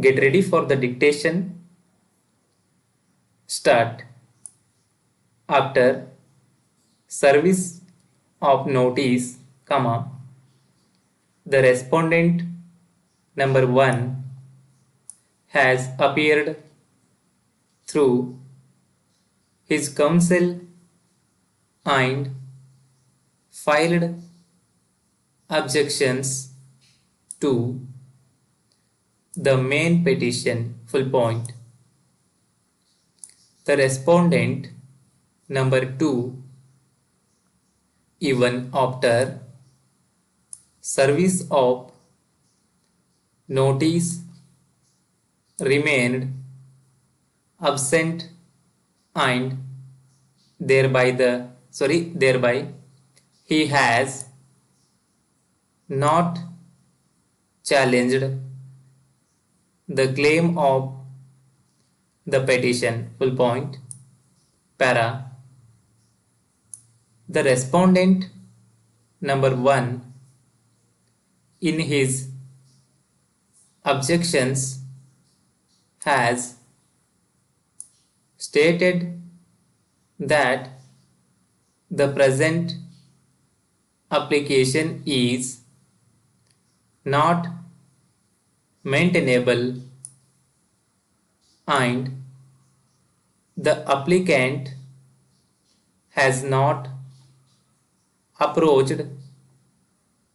Get ready for the dictation. Start. After service of notice, comma, the respondent number 1 has appeared through his counsel and filed objections to the main petition. Full point. The respondent number 2, even after service of notice, remained absent and thereby he has not challenged the claim of the petition. Full point. Para. The respondent number 1 in his objections has stated that the present application is not maintainable and the applicant has not approached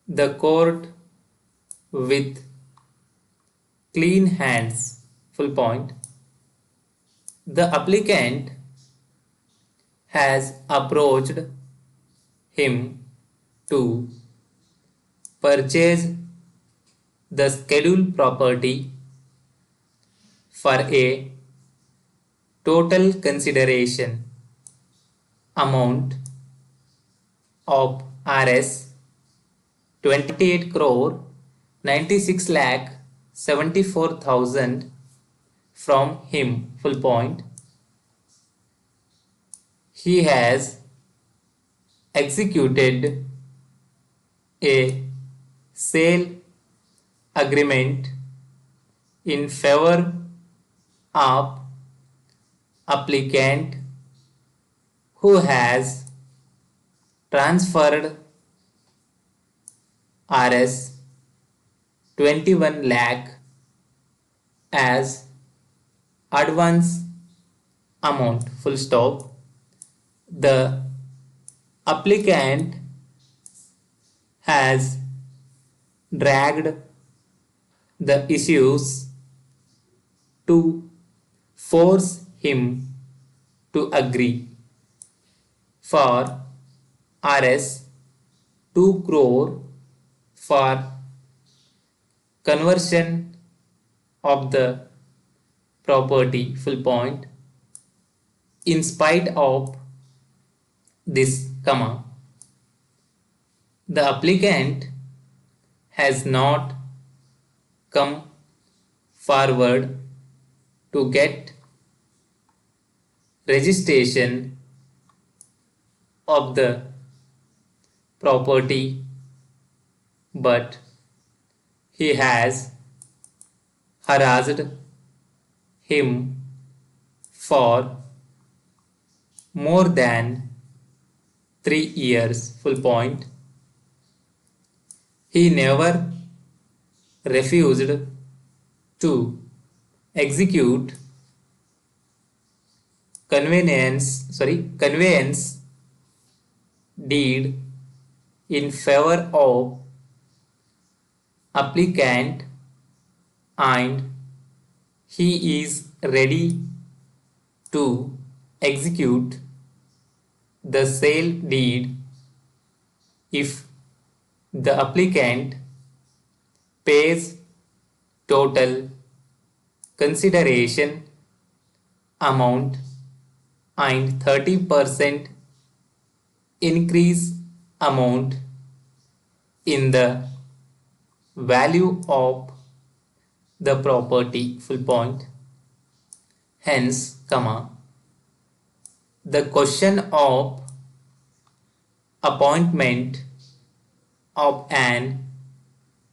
the court with clean hands. Full point. The applicant has approached him to purchase the scheduled property for a total consideration amount of Rs 28 crore 96 lakh 74,000 from him. Full point. He has executed a sale agreement in favor of applicant who has transferred Rs 21 lakh as advance amount. Full stop. The applicant has dragged the issues to force him to agree for Rs 2 crore for conversion of the property. Full point. In spite of this, comma, the applicant has not come forward to get registration of the property, but he has harassed him for more than 3 years. Full point. He never refused to execute conveyance deed in favor of applicant and he is ready to execute the sale deed if the applicant pays total consideration amount and 30% increase amount in the value of the property. Full point. Hence, comma, the question of appointment of an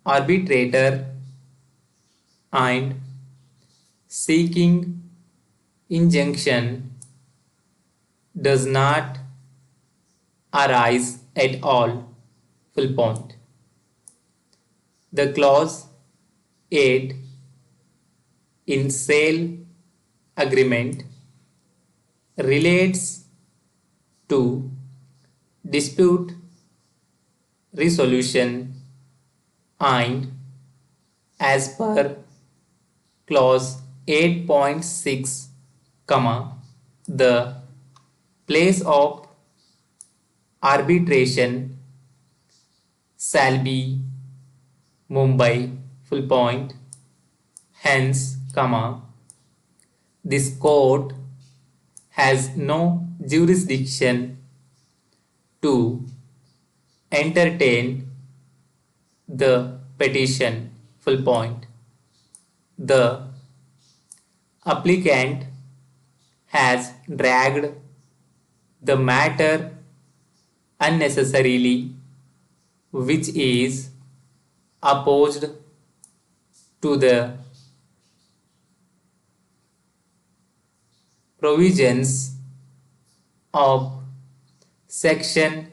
arbitrator and seeking injunction does not arise at all. Full point. The clause 8 in sale agreement relates to dispute resolution and as per clause 8.6, the place of arbitration shall be Mumbai. Full point. Hence, this court has no jurisdiction to entertain the petition. Full point. The applicant has dragged the matter unnecessarily, which is opposed to the provisions of section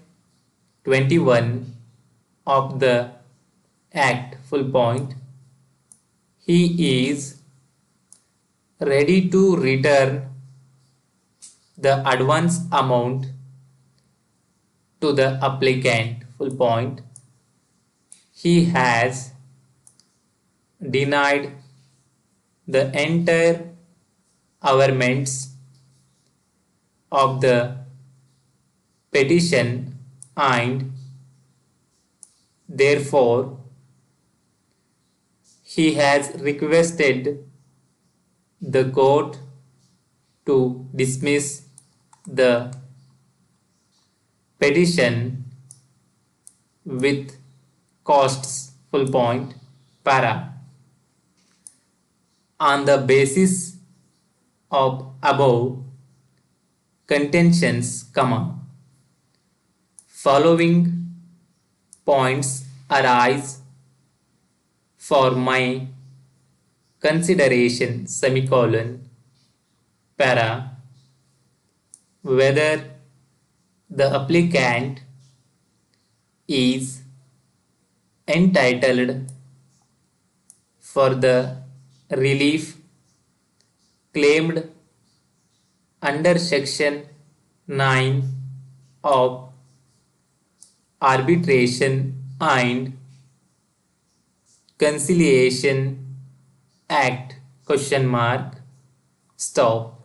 21 of the Act. Full point. He is ready to return the advance amount to the applicant. Full point. He has denied the entire averments of the petition and therefore he has requested the court to dismiss the petition with costs. Full point. Para. On the basis of above contentions, following points arise for my consideration, para, whether the applicant is entitled for the relief claimed under section 9 of Arbitration and Conciliation Act, Stop.